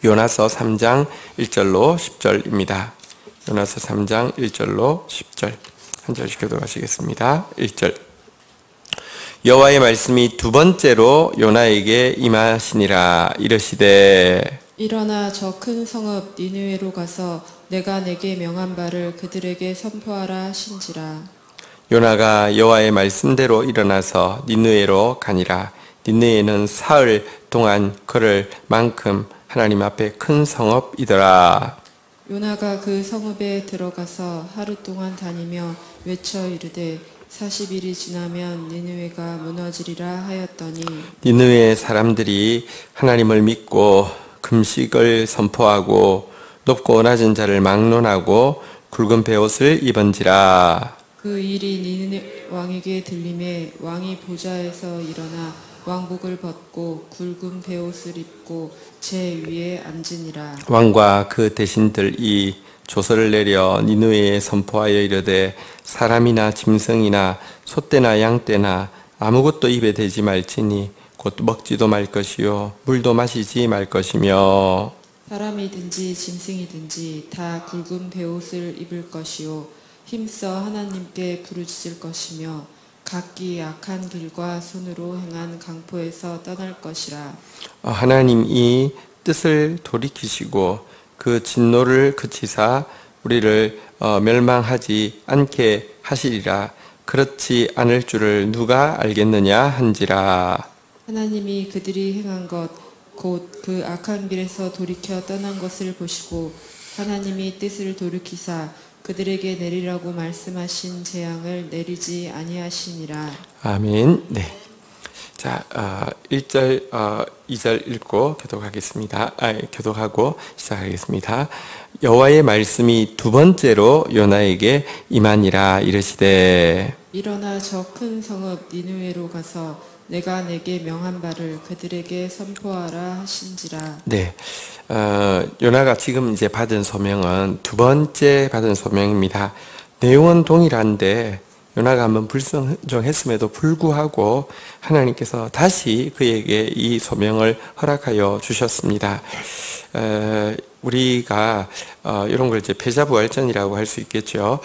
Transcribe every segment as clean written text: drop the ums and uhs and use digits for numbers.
요나서 3장 1절로 10절입니다. 요나서 3장 1절로 10절 한 절씩 교독하시겠습니다. 1절 여호와의 말씀이 두 번째로 요나에게 임하시니라. 이르시되 일어나 저 큰 성읍 니느웨로 가서 내가 내게 명한 바를 그들에게 선포하라 하신지라. 요나가 여호와의 말씀대로 일어나서 니느웨로 가니라. 니느웨는 사흘 동안 걸을 만큼 하나님 앞에 큰 성읍이더라. 요나가 그 성읍에 들어가서 하루 동안 다니며 외쳐 이르되 40일이 지나면 니느웨가 무너지리라 하였더니 니느웨 사람들이 하나님을 믿고 금식을 선포하고 높고 낮은 자를 막론하고 굵은 베옷을 입은지라. 그 일이 니느웨 왕에게 들림에 왕이 보좌에서 일어나 왕복을 벗고 굵은 베옷을 입고 제 위에 앉으니라. 왕과 그 대신들이 조서를 내려 니느웨에 선포하여 이르되 사람이나 짐승이나 소떼나 양떼나 아무것도 입에 대지 말지니 곧 먹지도 말 것이요 물도 마시지 말 것이며 사람이든지 짐승이든지 다 굵은 베옷을 입을 것이요 힘써 하나님께 부르짖을 것이며 각기 악한 길과 손으로 행한 강포에서 떠날 것이라. 하나님이 뜻을 돌이키시고 그 진노를 그치사 우리를 멸망하지 않게 하시리라. 그렇지 않을 줄을 누가 알겠느냐 한지라. 하나님이 그들이 행한 것 곧 그 악한 길에서 돌이켜 떠난 것을 보시고 하나님이 뜻을 돌이키사 그들에게 내리라고 말씀하신 재앙을 내리지 아니하시니라. 아멘. 네. 자, 1절, 2절 읽고 교독하겠습니다. 교독하고 시작하겠습니다. 여호와의 말씀이 두 번째로 요나에게 임하니라. 이르시되 일어나 저 큰 성읍 니느웨로 가서 내가 내게 명한 바를 그들에게 선포하라 하신지라. 네. 요나가 지금 이제 받은 소명은 두 번째 받은 소명입니다. 내용은 동일한데 요나가 한번 불순종했음에도 불구하고 하나님께서 다시 그에게 이 소명을 허락하여 주셨습니다. 우리가 이런 걸 이제 패자부활전이라고 할 수 있겠죠.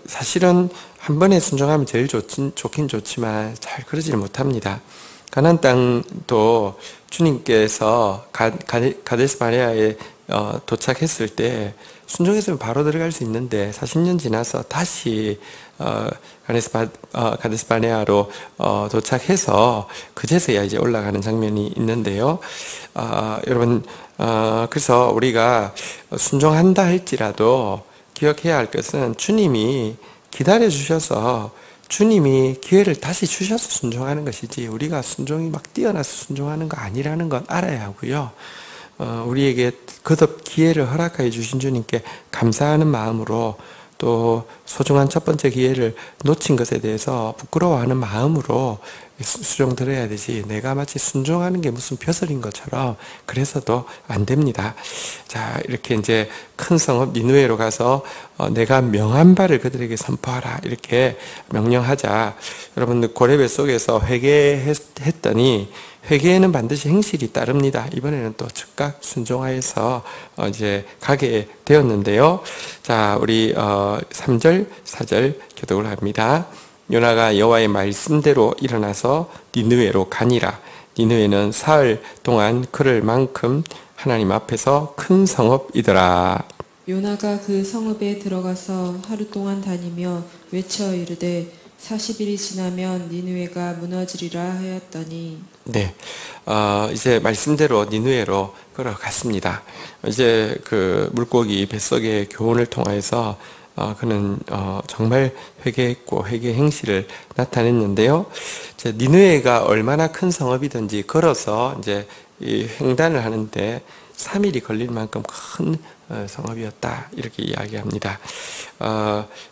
사실은 한 번에 순종하면 제일 좋긴 좋지만 잘 그러지를 못합니다. 가나안 땅도 주님께서 가데스 바네아에 도착했을 때 순종했으면 바로 들어갈 수 있는데 40년 지나서 다시 가데스 바네아로 도착해서 그제서야 이제 올라가는 장면이 있는데요. 여러분, 그래서 우리가 순종한다 할지라도 기억해야 할 것은 주님이 기다려 주셔서 주님이 기회를 다시 주셔서 순종하는 것이지 우리가 순종이 막 뛰어나서 순종하는 거 아니라는 건 알아야 하고요. 우리에게 거듭 기회를 허락하여 주신 주님께 감사하는 마음으로 또 소중한 첫 번째 기회를 놓친 것에 대해서 부끄러워하는 마음으로 순종드려야 되지 내가 마치 순종하는 게 무슨 벼슬인 것처럼 그래서도 안 됩니다. 자, 이렇게 이제 큰 성읍 니느웨로 가서 내가 명한 바를 그들에게 선포하라 이렇게 명령하자 여러분들 고레벨 속에서 회개했더니 회개에는 반드시 행실이 따릅니다. 이번에는 또 즉각 순종하여서 이제 가게 되었는데요. 자, 우리 3절, 4절 교독을 합니다. 요나가 여호와의 말씀대로 일어나서 니느웨로 가니라. 니느웨는 사흘 동안 걸을 만큼 하나님 앞에서 큰 성읍이더라. 요나가 그 성읍에 들어가서 하루 동안 다니며 외쳐 이르되 40일이 지나면 니느웨가 무너지리라 하였더니 네, 이제 말씀대로 니느웨로 걸어갔습니다. 이제 그 물고기 뱃속의 교훈을 통해서 그는 정말 회개했고 회개 행실을 나타냈는데요. 이제 니느웨가 얼마나 큰 성읍이든지 걸어서 이제 이 횡단을 하는데 3일이 걸릴 만큼 큰 성읍이었다 이렇게 이야기합니다.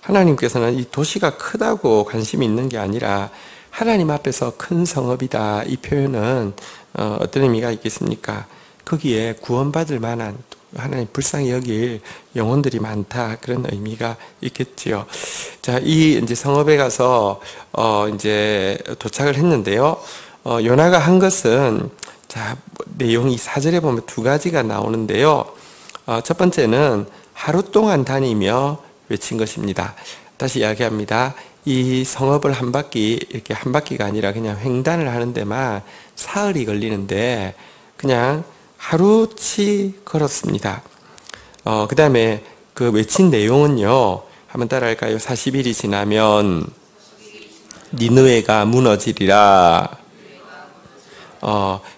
하나님께서는 이 도시가 크다고 관심이 있는 게 아니라 하나님 앞에서 큰 성읍이다 이 표현은 어떤 의미가 있겠습니까? 거기에 구원받을 만한 하나님 불쌍히 여길 영혼들이 많다 그런 의미가 있겠지요. 자, 이 이제 성읍에 가서 이제 도착을 했는데요. 요나가 한 것은 자, 내용이 4절에 보면 두 가지가 나오는데요. 첫 번째는 하루 동안 다니며 외친 것입니다. 다시 이야기합니다. 이 성읍을 한 바퀴, 이렇게 한 바퀴가 아니라 그냥 횡단을 하는 데만 사흘이 걸리는데 그냥 하루치 걸었습니다. 그 다음에 그 외친 내용은요, 한번 따라할까요? 40일이 지나면 니느웨가 무너지리라.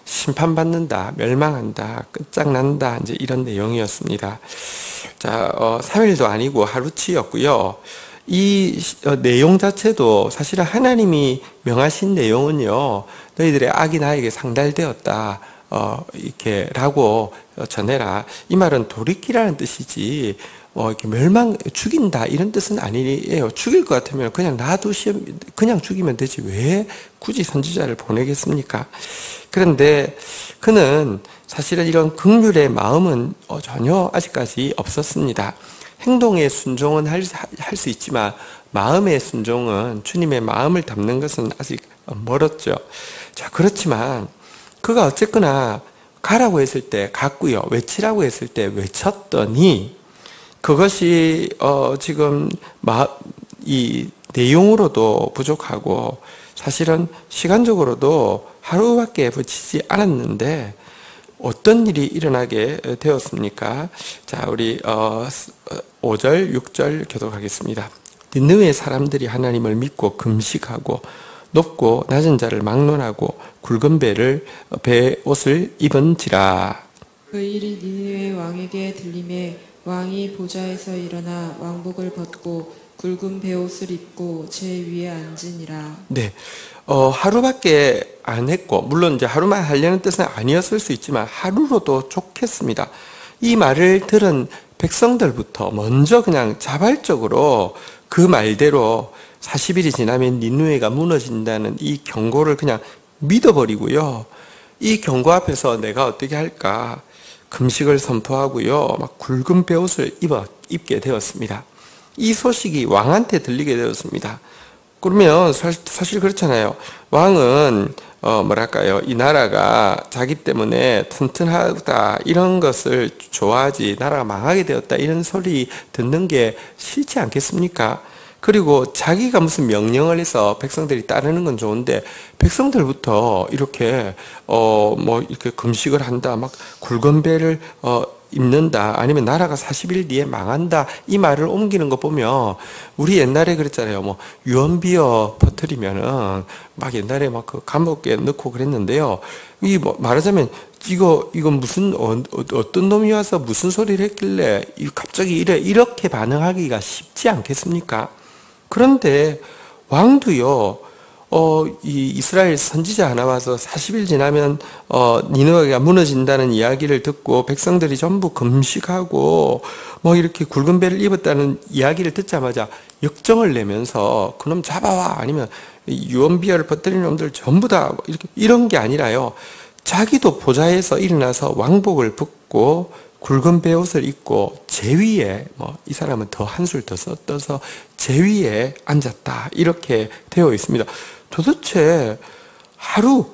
심판받는다, 멸망한다, 끝장난다, 이제 이런 내용이었습니다. 자, 3일도 아니고 하루치였고요. 이 내용 자체도 사실은 하나님이 명하신 내용은요, 너희들의 악이 나에게 상달되었다, 이렇게 라고 전해라. 이 말은 돌이키라는 뜻이지, 이렇게 죽인다, 이런 뜻은 아니에요. 죽일 것 같으면 그냥 그냥 죽이면 되지. 왜 굳이 선지자를 보내겠습니까? 그런데 그는 사실은 이런 긍휼의 마음은 전혀 아직까지 없었습니다. 행동의 순종은 할 수 있지만 마음의 순종은, 주님의 마음을 담는 것은 아직 멀었죠. 자, 그렇지만 그가 어쨌거나 가라고 했을 때 갔고요, 외치라고 했을 때 외쳤더니 그것이 지금 이 내용으로도 부족하고 사실은 시간적으로도 하루밖에 붙이지 않았는데 어떤 일이 일어나게 되었습니까? 자, 우리 5절, 6절 교독하겠습니다. 니느웨 사람들이 하나님을 믿고 금식하고 높고 낮은 자를 막론하고 굵은 배 옷을 입은지라. 그 일이 니느웨 왕에게 들림에 왕이 보좌에서 일어나 왕복을 벗고 굵은 베옷을 입고 제 위에 앉으니라. 네, 하루밖에 안 했고, 물론 이제 하루만 하려는 뜻은 아니었을 수 있지만 하루로도 좋겠습니다. 이 말을 들은 백성들부터 먼저 그냥 자발적으로 그 말대로 40일이 지나면 니느웨가 무너진다는 이 경고를 그냥 믿어버리고요. 이 경고 앞에서 내가 어떻게 할까? 금식을 선포하고요, 막 굵은 베옷을 입게 되었습니다. 이 소식이 왕한테 들리게 되었습니다. 그러면 사실 그렇잖아요. 왕은 뭐랄까요, 이 나라가 자기 때문에 튼튼하다 이런 것을 좋아하지, 나라가 망하게 되었다 이런 소리 듣는 게 싫지 않겠습니까? 그리고 자기가 무슨 명령을 해서 백성들이 따르는 건 좋은데 백성들부터 이렇게 이렇게 금식을 한다, 막 굵은 배를 입는다, 아니면 나라가 40일 뒤에 망한다, 이 말을 옮기는 거 보면 우리 옛날에 그랬잖아요. 뭐 유언비어 퍼뜨리면은 막 옛날에 막 그 감옥에 넣고 그랬는데요. 이 말하자면 이거 무슨 어떤 놈이 와서 무슨 소리를 했길래 갑자기 이렇게 반응하기가 쉽지 않겠습니까? 그런데 왕도요, 이 이스라엘 선지자 하나 와서 40일 지나면 니느웨가 무너진다는 이야기를 듣고 백성들이 전부 금식하고 뭐 이렇게 굵은 배를 입었다는 이야기를 듣자마자 역정을 내면서 그놈 잡아와, 아니면 유언비어를 퍼뜨리는 놈들 전부 다 이렇게, 이런 게 아니라요, 자기도 보좌에서 일어나서 왕복을 벗고 굵은 베옷을 입고 제 위에, 이 사람은 더 한술 더 떠서 제 위에 앉았다, 이렇게 되어 있습니다. 도대체 하루,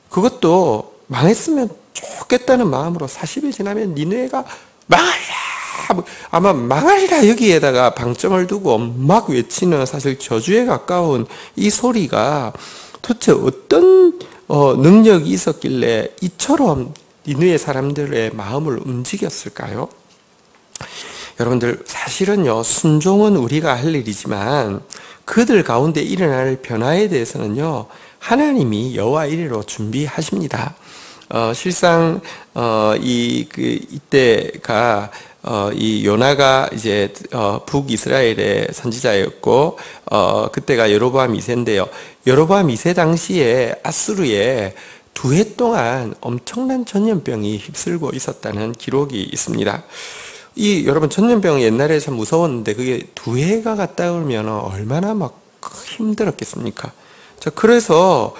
그것도 망했으면 좋겠다는 마음으로 40일 지나면 니느웨가 망하리라, 아마 망하리라 여기에다가 방점을 두고 막 외치는, 사실 저주에 가까운 이 소리가 도대체 어떤 능력이 있었길래 이처럼 니느웨 사람들의 마음을 움직였을까요? 여러분들, 사실은요, 순종은 우리가 할 일이지만 그들 가운데 일어날 변화에 대해서는요, 하나님이 여호와 이레로 준비하십니다. 실상 이때가 이 요나가 이제 북이스라엘의 선지자였고, 그때가 여로보암 2세인데요. 여로보암 2세 당시에 아수르에 2해 동안 엄청난 전염병이 휩쓸고 있었다는 기록이 있습니다. 여러분, 전염병이 옛날에 참 무서웠는데 그게 2해가 갔다 오면 얼마나 막 힘들었겠습니까? 자, 그래서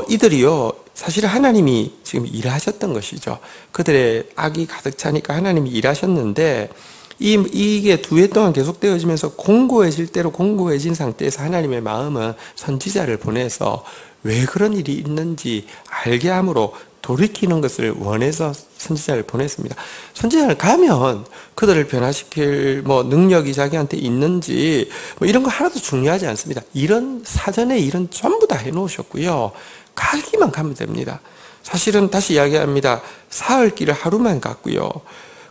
이들이요, 사실 하나님이 지금 일하셨던 것이죠. 그들의 악이 가득 차니까 하나님이 일하셨는데, 이게 2해 동안 계속되어지면서 공고해질 대로 공고해진 상태에서 하나님의 마음은 선지자를 보내서 왜 그런 일이 있는지 알게 함으로 돌이키는 것을 원해서 선지자를 보냈습니다. 선지자를 가면 그들을 변화시킬 능력이 자기한테 있는지 이런 거 하나도 중요하지 않습니다. 이런 사전에 일은 전부 다 해놓으셨고요. 가기만 가면 됩니다. 사실은 다시 이야기합니다. 사흘 길을 하루만 갔고요.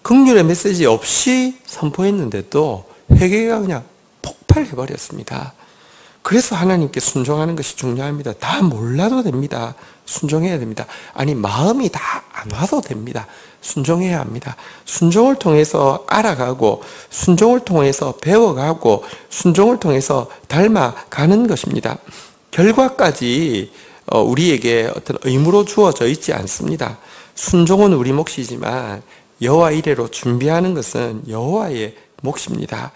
긍휼의 메시지 없이 선포했는데도 회개가 그냥 폭발해버렸습니다. 그래서 하나님께 순종하는 것이 중요합니다. 다 몰라도 됩니다. 순종해야 됩니다. 아니, 마음이 다 안 와도 됩니다. 순종해야 합니다. 순종을 통해서 알아가고, 순종을 통해서 배워가고, 순종을 통해서 닮아가는 것입니다. 결과까지 우리에게 어떤 의무로 주어져 있지 않습니다. 순종은 우리 몫이지만 여호와 이레로 준비하는 것은 여호와의 몫입니다.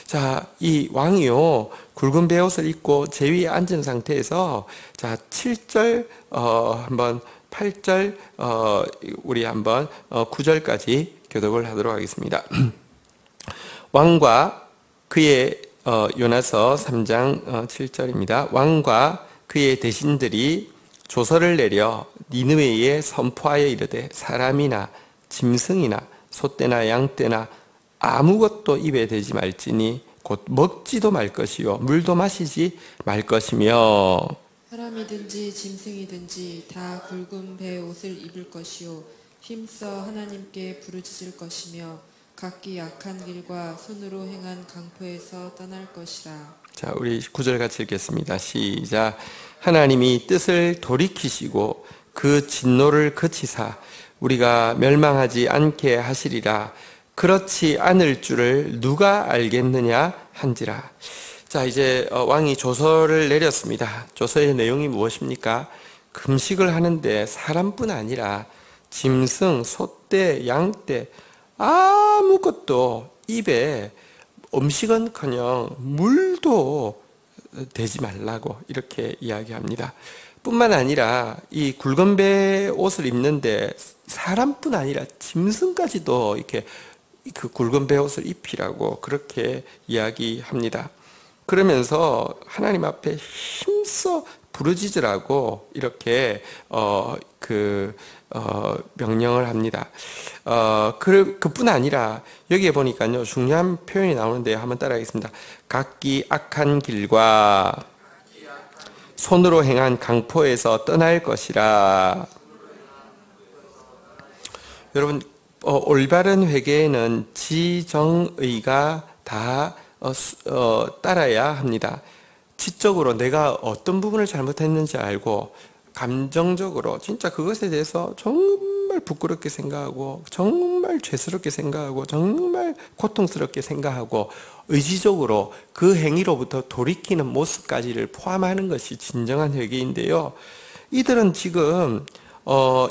자, 이 왕이요, 굵은 베옷을 입고 제위에 앉은 상태에서, 자, 7절, 한번 8절, 우리 한번 9절까지 교독을 하도록 하겠습니다. 왕과 그의, 요나서 3장 7절입니다. 왕과 그의 대신들이 조서를 내려 니느웨에 선포하여 이르되 사람이나 짐승이나 소떼나 양떼나 아무것도 입에 대지 말지니 곧 먹지도 말 것이요 물도 마시지 말 것이며 사람이든지 짐승이든지 다 굵은 배 옷을 입을 것이요 힘써 하나님께 부르짖을 것이며 각기 악한 길과 손으로 행한 강포에서 떠날 것이라. 자, 우리 9절 같이 읽겠습니다. 시작. 하나님이 뜻을 돌이키시고 그 진노를 그치사 우리가 멸망하지 않게 하시리라. 그렇지 않을 줄을 누가 알겠느냐 한지라. 자, 이제 왕이 조서를 내렸습니다. 조서의 내용이 무엇입니까? 금식을 하는데 사람뿐 아니라 짐승, 소떼, 양떼 아무것도 입에 음식은커녕 물도 대지 말라고 이렇게 이야기합니다. 뿐만 아니라 이 굵은 배 옷을 입는데 사람뿐 아니라 짐승까지도 이렇게 그 굵은 배 옷을 입히라고 그렇게 이야기합니다. 그러면서 하나님 앞에 힘써 부르짖으라고 이렇게 명령을 합니다. 그뿐 아니라 여기에 보니까요 중요한 표현이 나오는데 한번 따라하겠습니다. 각기 악한 길과 손으로 행한 강포에서 떠날 것이라. 여러분, 올바른 회개에는 지정의가 다 따라야 합니다. 지적으로 내가 어떤 부분을 잘못했는지 알고 감정적으로 진짜 그것에 대해서 정말 부끄럽게 생각하고 정말 죄스럽게 생각하고 정말 고통스럽게 생각하고 의지적으로 그 행위로부터 돌이키는 모습까지를 포함하는 것이 진정한 회개인데요. 이들은 지금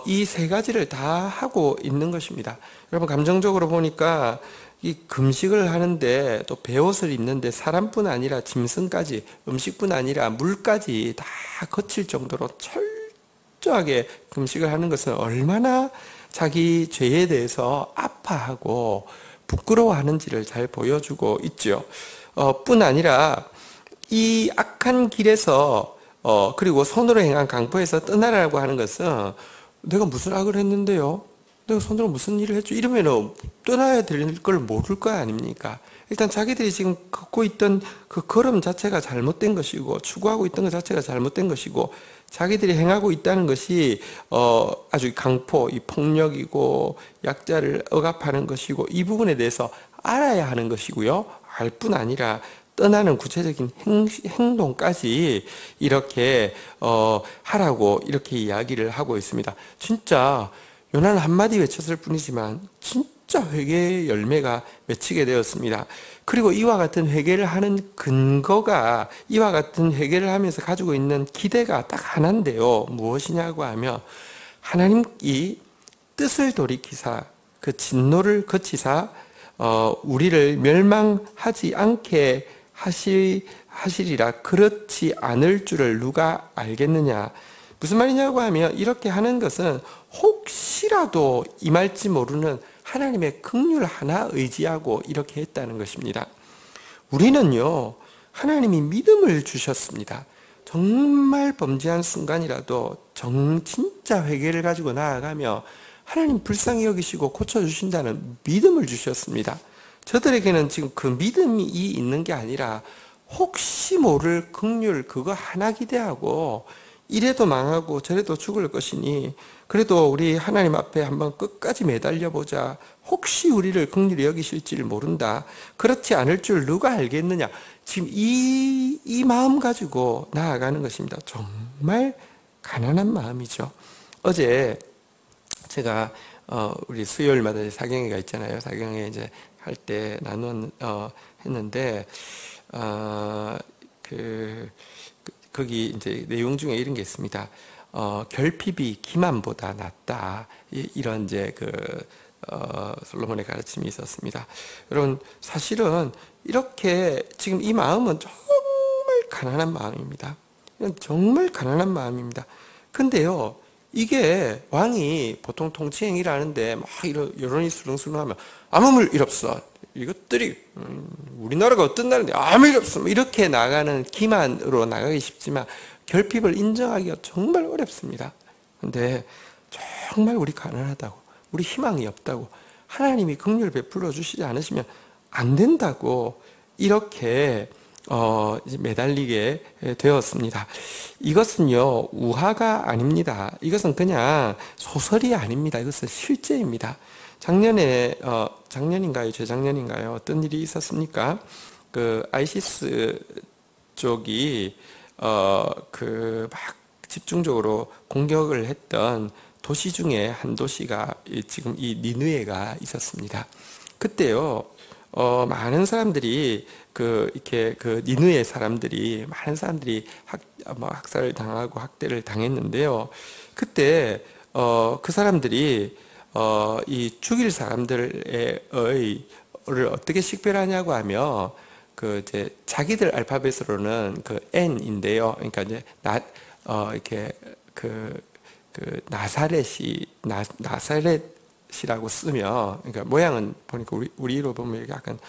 이 세 가지를 다 하고 있는 것입니다. 여러분, 감정적으로 보니까 이 금식을 하는데 또 베옷을 입는데 사람뿐 아니라 짐승까지, 음식뿐 아니라 물까지 다 거칠 정도로 철저하게 금식을 하는 것은 얼마나 자기 죄에 대해서 아파하고 부끄러워하는지를 잘 보여주고 있죠. 뿐 아니라 이 악한 길에서 그리고 손으로 행한 강포에서 떠나라고 하는 것은 내가 무슨 악을 했는데요? 내가 손으로 무슨 일을 했죠? 이러면 떠나야 될 걸 모를 거 아닙니까? 일단 자기들이 지금 걷고 있던 그 걸음 자체가 잘못된 것이고 추구하고 있던 것 자체가 잘못된 것이고 자기들이 행하고 있다는 것이 아주 강포, 이 폭력이고 약자를 억압하는 것이고 이 부분에 대해서 알아야 하는 것이고요. 알 뿐 아니라 떠나는 구체적인 행동까지 이렇게 하라고 이렇게 이야기를 하고 있습니다. 진짜 요나는 한마디 외쳤을 뿐이지만 진짜 회개의 열매가 맺히게 되었습니다. 그리고 이와 같은 회개를 하는 근거가 이와 같은 회개를 하면서 가지고 있는 기대가 딱 하나인데요. 무엇이냐고 하면 하나님이 뜻을 돌이키사 그 진노를 거치사 우리를 멸망하지 않게 하시리라. 그렇지 않을 줄을 누가 알겠느냐. 무슨 말이냐고 하면 이렇게 하는 것은 혹시라도 임할지 모르는 하나님의 긍휼 하나 의지하고 이렇게 했다는 것입니다. 우리는요, 하나님이 믿음을 주셨습니다. 정말 범죄한 순간이라도 진짜 회개를 가지고 나아가며 하나님 불쌍히 여기시고 고쳐주신다는 믿음을 주셨습니다. 저들에게는 지금 그 믿음이 있는 게 아니라 혹시 모를 긍휼 그거 하나 기대하고 이래도 망하고 저래도 죽을 것이니 그래도 우리 하나님 앞에 한번 끝까지 매달려 보자. 혹시 우리를 긍휼히 여기실지를 모른다. 그렇지 않을 줄 누가 알겠느냐. 지금 이 마음 가지고 나아가는 것입니다. 정말 가난한 마음이죠. 어제 제가 우리 수요일마다 사경회가 있잖아요. 사경회 이제 할 때 했는데 거기 이제 내용 중에 이런 게 있습니다. 결핍이 기만보다 낫다. 이런 이제 솔로몬의 가르침이 있었습니다. 여러분, 사실은 이렇게 지금 이 마음은 정말 가난한 마음입니다. 정말 가난한 마음입니다. 근데요, 이게 왕이 보통 통치행위라는데 막 여론이 수렁수렁하면 아무 일 없어. 이것들이 우리나라가 어떤 나라인데 아무 일 없어. 이렇게 나가는 기만으로 나가기 쉽지만 결핍을 인정하기가 정말 어렵습니다. 근데 정말 우리 가난하다고, 우리 희망이 없다고, 하나님이 긍휼 베풀어 주시지 않으시면 안 된다고 이렇게 매달리게 되었습니다. 이것은요, 우화가 아닙니다. 이것은 그냥 소설이 아닙니다. 이것은 실제입니다. 작년인가요? 재작년인가요? 어떤 일이 있었습니까? 아이시스 쪽이, 막 집중적으로 공격을 했던 도시 중에 한 도시가 지금 이 니느웨가 있었습니다. 그때요, 많은 사람들이 이렇게 니느웨 사람들이 많은 사람들이 학살을 당하고 학대를 당했는데요. 그때 그 사람들이 이 죽일 사람들을 어떻게 식별하냐고 하면 이제 자기들 알파벳으로는 N인데요. 그러니까 이제 이렇게 나사렛이라고 쓰면, 그러니까 모양은 보니까 우리로 보면 약간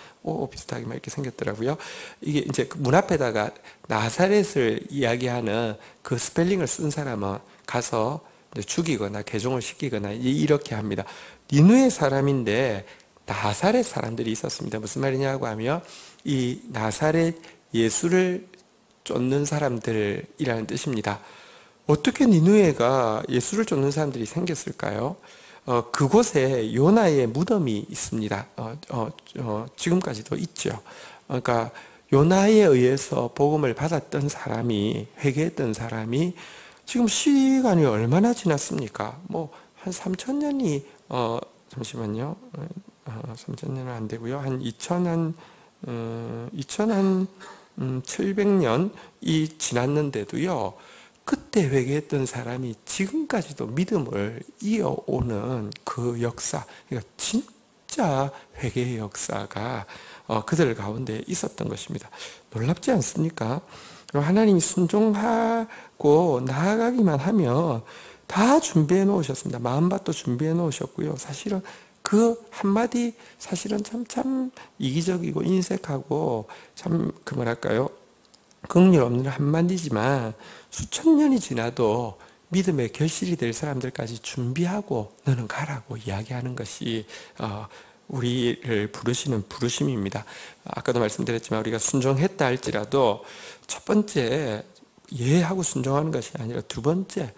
비슷하게 막 이렇게 생겼더라고요. 이게 이제 문 앞에다가 나사렛을 이야기하는 그 스펠링을 쓴 사람은 가서 죽이거나 개종을 시키거나 이렇게 합니다. 니느웨 사람인데 나사렛 사람들이 있었습니다. 무슨 말이냐고 하면 이 나사렛 예수를 쫓는 사람들이라는 뜻입니다. 어떻게 니느웨가 예수를 쫓는 사람들이 생겼을까요? 그곳에 요나의 무덤이 있습니다. 지금까지도 있죠. 그러니까 요나에 의해서 복음을 받았던 사람이, 회개했던 사람이 지금 시간이 얼마나 지났습니까? 한 3,000년이, 잠시만요. 3,000년은 안 되고요. 한 2,700년이 지났는데도요, 그때 회개했던 사람이 지금까지도 믿음을 이어오는 그 역사, 그러니까 진짜 회개의 역사가 그들 가운데 있었던 것입니다. 놀랍지 않습니까? 하나님이 순종하고 나아가기만 하면 다 준비해 놓으셨습니다. 마음밭도 준비해 놓으셨고요. 사실은 그 한마디, 사실은 참 이기적이고 인색하고 참 뭐랄까요, 긍휼 없는 한마디지만 수천 년이 지나도 믿음의 결실이 될 사람들까지 준비하고 너는 가라고 이야기하는 것이 우리를 부르시는 부르심입니다. 아까도 말씀드렸지만 우리가 순종했다 할지라도 첫 번째 예하고 순종하는 것이 아니라 두 번째,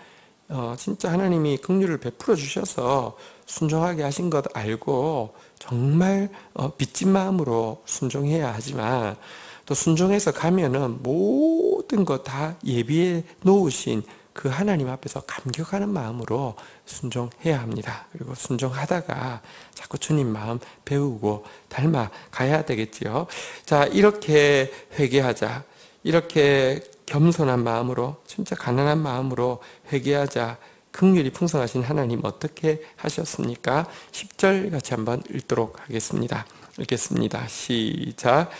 진짜 하나님이 긍휼을 베풀어 주셔서 순종하게 하신 것 알고 정말 빚진 마음으로 순종해야 하지만, 또 순종해서 가면은 모든 것 다 예비해 놓으신 그 하나님 앞에서 감격하는 마음으로 순종해야 합니다. 그리고 순종하다가 자꾸 주님 마음 배우고 닮아 가야 되겠지요. 자, 이렇게 회개하자. 이렇게 겸손한 마음으로, 진짜 가난한 마음으로 회개하자. 긍휼이 풍성하신 하나님 어떻게 하셨습니까? 10절 같이 한번 읽도록 하겠습니다. 읽겠습니다. 시작.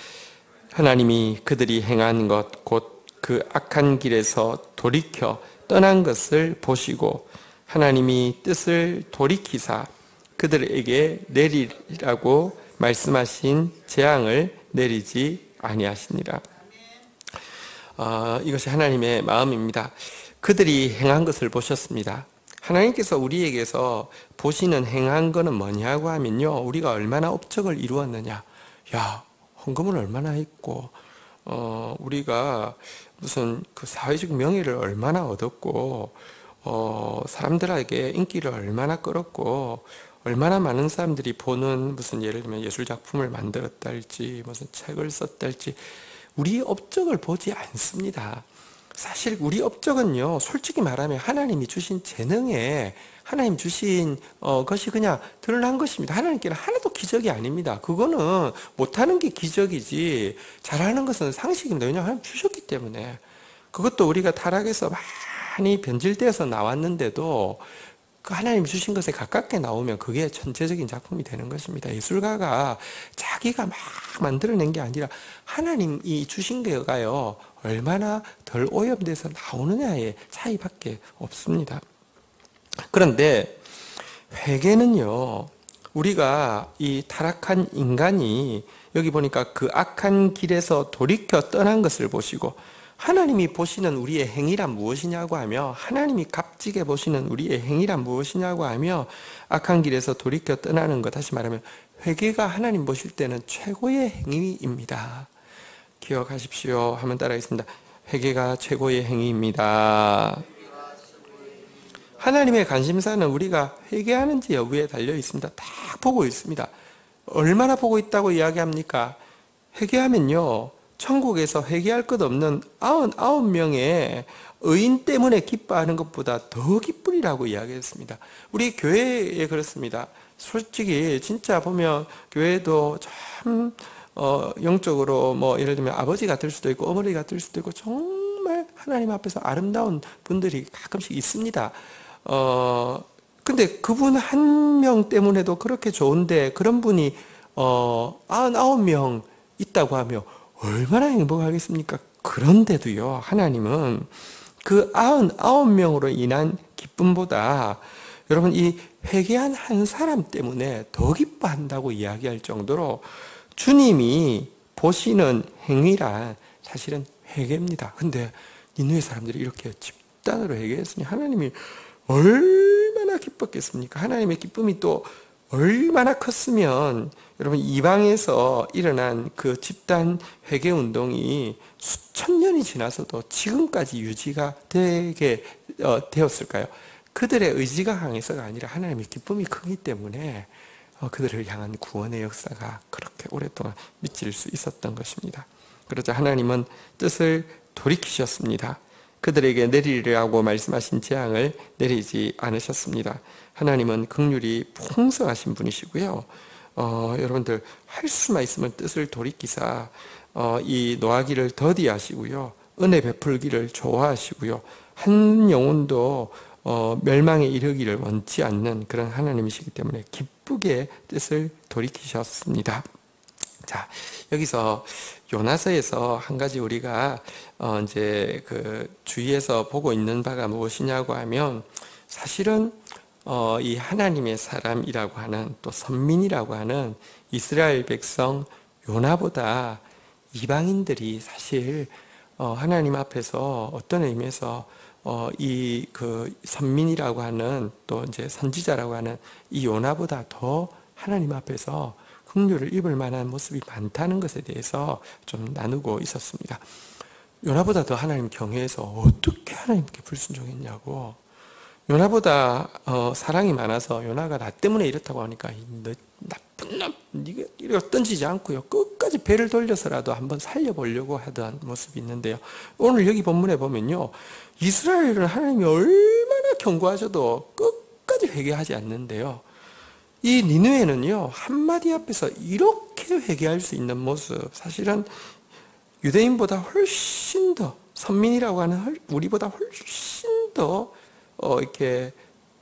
하나님이 그들이 행한 것 곧 그 악한 길에서 돌이켜 떠난 것을 보시고 하나님이 뜻을 돌이키사 그들에게 내리라고 말씀하신 재앙을 내리지 아니하시니라. 이것이 하나님의 마음입니다. 그들이 행한 것을 보셨습니다. 하나님께서 우리에게서 보시는 행한 거는 뭐냐고 하면요, 우리가 얼마나 업적을 이루었느냐. 야, 헌금을 얼마나 했고, 우리가 무슨 그 사회적 명예를 얼마나 얻었고, 사람들에게 인기를 얼마나 끌었고, 얼마나 많은 사람들이 보는 무슨 예를 들면 예술 작품을 만들었다 할지, 무슨 책을 썼다 할지, 우리 업적을 보지 않습니다. 사실 우리 업적은요, 솔직히 말하면 하나님이 주신 재능에 하나님 주신 것이 그냥 드러난 것입니다. 하나님께는 하나도 기적이 아닙니다. 그거는 못하는 게 기적이지 잘하는 것은 상식입니다. 왜냐하면 하나님 주셨기 때문에. 그것도 우리가 타락해서 많이 변질되어서 나왔는데도 그 하나님 주신 것에 가깝게 나오면 그게 전체적인 작품이 되는 것입니다. 예술가가 자기가 막 만들어낸 게 아니라 하나님이 주신 게가요, 얼마나 덜 오염돼서 나오느냐의 차이밖에 없습니다. 그런데 회개는요, 우리가 이 타락한 인간이 여기 보니까 그 악한 길에서 돌이켜 떠난 것을 보시고, 하나님이 보시는 우리의 행위란 무엇이냐고 하며, 하나님이 값지게 보시는 우리의 행위란 무엇이냐고 하며, 악한 길에서 돌이켜 떠나는 것, 다시 말하면 회개가 하나님 보실 때는 최고의 행위입니다. 기억하십시오. 한번 따라하겠습니다. 회개가 최고의 행위입니다. 하나님의 관심사는 우리가 회개하는지 여부에 달려 있습니다. 딱 보고 있습니다. 얼마나 보고 있다고 이야기합니까? 회개하면요, 천국에서 회개할 것 없는 99명의 의인 때문에 기뻐하는 것보다 더 기쁘리라고 이야기했습니다. 우리 교회에 그렇습니다. 솔직히 진짜 보면 교회도 참 영적으로 뭐 예를 들면 아버지가 될 수도 있고 어머니가 될 수도 있고 정말 하나님 앞에서 아름다운 분들이 가끔씩 있습니다. 근데 그분 한 명 때문에도 그렇게 좋은데 그런 분이 99명 있다고 하며 얼마나 행복하겠습니까? 그런데도요, 하나님은 그 99명으로 인한 기쁨보다 여러분 이 회개한 한 사람 때문에 더 기뻐한다고 이야기할 정도로 주님이 보시는 행위란 사실은 회개입니다. 근데 니느웨 사람들이 이렇게 집단으로 회개했으니 하나님이 얼마나 기뻤겠습니까? 하나님의 기쁨이 또 얼마나 컸으면 여러분 이방에서 일어난 그 집단 회개 운동이 수천 년이 지나서도 지금까지 유지가 되게 되었을까요? 그들의 의지가 강해서가 아니라 하나님의 기쁨이 크기 때문에 그들을 향한 구원의 역사가 그렇게 오랫동안 미칠 수 있었던 것입니다. 그러자 하나님은 뜻을 돌이키셨습니다. 그들에게 내리라고 말씀하신 재앙을 내리지 않으셨습니다. 하나님은 긍휼이 풍성하신 분이시고요. 여러분들 할 수만 있으면 뜻을 돌이키사 이 노하기를 더디하시고요. 은혜 베풀기를 좋아하시고요. 한 영혼도 멸망에 이르기를 원치 않는 그런 하나님이시기 때문에 기쁘게 뜻을 돌이키셨습니다. 자, 여기서 요나서에서 한 가지 우리가 이제 그 주위에서 보고 있는 바가 무엇이냐고 하면 사실은 이 하나님의 사람이라고 하는 또 선민이라고 하는 이스라엘 백성 요나보다 이방인들이 사실 하나님 앞에서 어떤 의미에서 이 그 선민이라고 하는 또 이제 선지자라고 하는 이 요나보다 더 하나님 앞에서 긍휼을 입을 만한 모습이 많다는 것에 대해서 좀 나누고 있었습니다. 요나보다 더 하나님 경외해서 어떻게 하나님께 불순종했냐고. 요나보다 사랑이 많아서 요나가 나 때문에 이렇다고 하니까 너 나쁜 놈, 네가 이거 던지지 않고요, 끝까지 배를 돌려서라도 한번 살려보려고 하던 모습이 있는데요. 오늘 여기 본문에 보면요, 이스라엘은 하나님이 얼마나 경고하셔도 끝까지 회개하지 않는데요, 이 니느웨는요 한마디 앞에서 이렇게 회개할 수 있는 모습, 사실은 유대인보다 훨씬 더 선민이라고 하는 우리보다 훨씬 더 이렇게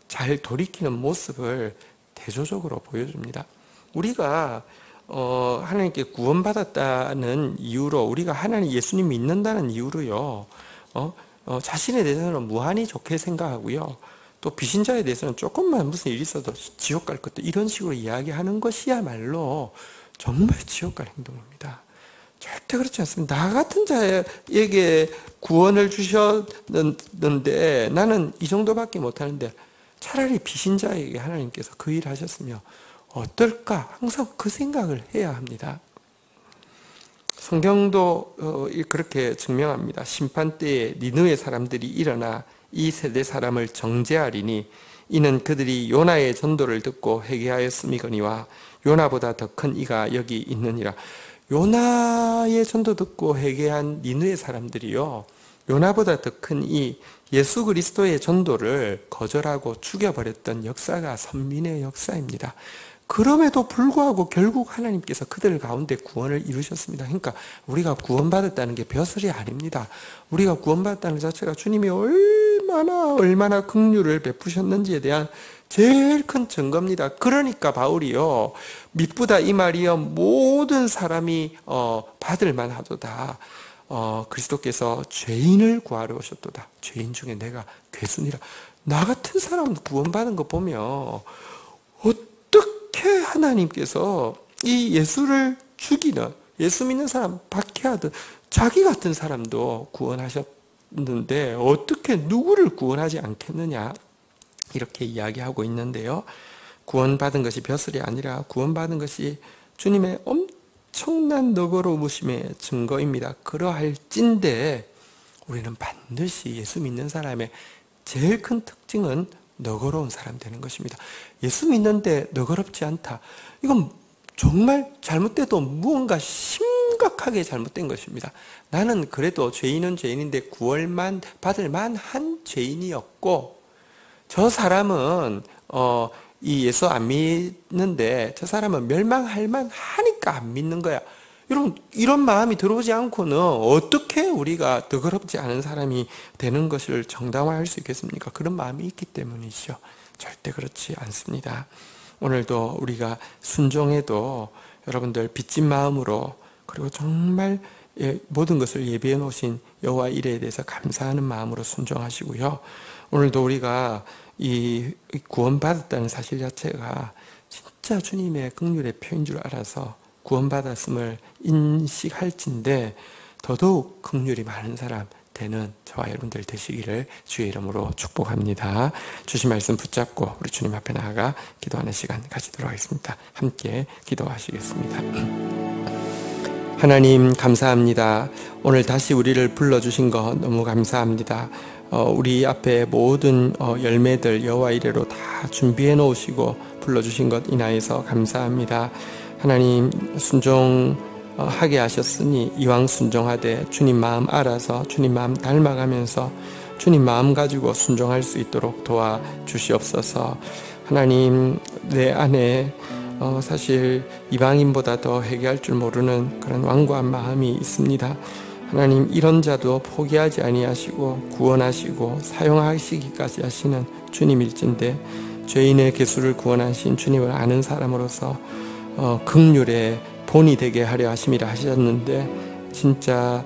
잘 돌이키는 모습을 대조적으로 보여줍니다. 우리가 하나님께 구원받았다는 이유로, 우리가 하나님 예수님 믿는다는 이유로요, 자신에 대해서는 무한히 좋게 생각하고요, 또 비신자에 대해서는 조금만 무슨 일이 있어도 지옥 갈 것도 이런 식으로 이야기하는 것이야말로 정말 지옥 갈 행동입니다. 절대 그렇지 않습니다. 나 같은 자에게 구원을 주셨는데 나는 이 정도밖에 못하는데 차라리 비신자에게 하나님께서 그 일을 하셨으면 어떨까? 항상 그 생각을 해야 합니다. 성경도 그렇게 증명합니다. 심판 때에 니느웨 사람들이 일어나 이 세대 사람을 정죄하리니 이는 그들이 요나의 전도를 듣고 회개하였음이거니와 요나보다 더 큰 이가 여기 있느니라. 요나의 전도 듣고 회개한 니느웨 사람들이요, 요나보다 더 큰 이 예수 그리스도의 전도를 거절하고 죽여버렸던 역사가 선민의 역사입니다. 그럼에도 불구하고 결국 하나님께서 그들 가운데 구원을 이루셨습니다. 그러니까 우리가 구원받았다는 게 벼슬이 아닙니다. 우리가 구원받았다는 자체가 주님이 얼마나 긍휼을 베푸셨는지에 대한 제일 큰 증거입니다. 그러니까 바울이요, 미쁘다 이 말이요, 모든 사람이 받을 만하도다. 그리스도께서 죄인을 구하러 오셨도다. 죄인 중에 내가 괴순이라. 나 같은 사람 구원받은 거 보면 어떻게 하나님께서 이 예수를 죽이는, 예수 믿는 사람 박해하던 자기 같은 사람도 구원하셨는데 어떻게 누구를 구원하지 않겠느냐, 이렇게 이야기하고 있는데요. 구원받은 것이 벼슬이 아니라 구원받은 것이 주님의 엄청난 너그러우심의 증거입니다. 그러할진대 우리는 반드시 예수 믿는 사람의 제일 큰 특징은 너그러운 사람 되는 것입니다. 예수 믿는데 너그럽지 않다, 이건 정말 잘못돼도 무언가 심각하게 잘못된 것입니다. 나는 그래도 죄인은 죄인인데 구원만 받을 만한 죄인이었고, 저 사람은 이 예수 안 믿는데 저 사람은 멸망할 만하니까 안 믿는 거야. 여러분, 이런 마음이 들어오지 않고는 어떻게 우리가 너그럽지 않은 사람이 되는 것을 정당화할 수 있겠습니까? 그런 마음이 있기 때문이죠. 절대 그렇지 않습니다. 오늘도 우리가 순종해도 여러분들 빚진 마음으로, 그리고 정말 모든 것을 예비해 놓으신 여호와 이레에 대해서 감사하는 마음으로 순종하시고요. 오늘도 우리가 이 구원받았다는 사실 자체가 진짜 주님의 긍휼의 표인 줄 알아서 구원받았음을 인식할진데 더더욱 긍휼이 많은 사람 되는 저와 여러분들 되시기를 주의 이름으로 축복합니다. 주신 말씀 붙잡고 우리 주님 앞에 나아가 기도하는 시간 가지도록 하겠습니다. 함께 기도하시겠습니다. 하나님 감사합니다. 오늘 다시 우리를 불러주신 것 너무 감사합니다. 우리 앞에 모든 열매들 여호와 이레로 다 준비해 놓으시고 불러주신 것 인하여서 감사합니다. 하나님, 순종하게 하셨으니 이왕 순종하되 주님 마음 알아서 주님 마음 닮아가면서 주님 마음 가지고 순종할 수 있도록 도와주시옵소서. 하나님, 내 안에 사실 이방인보다 더 회개할 줄 모르는 그런 완고한 마음이 있습니다. 하나님, 이런 자도 포기하지 아니하시고 구원하시고 사용하시기까지 하시는 주님일진데 죄인의 개수를 구원하신 주님을 아는 사람으로서 긍휼의 본이 되게 하려 하심이라 하셨는데, 진짜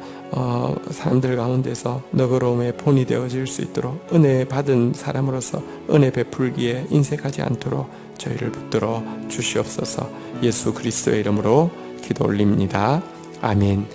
사람들 가운데서 너그러움의 본이 되어질 수 있도록 은혜 받은 사람으로서 은혜 베풀기에 인색하지 않도록 저희를 붙들어 주시옵소서. 예수 그리스도의 이름으로 기도 올립니다. 아멘.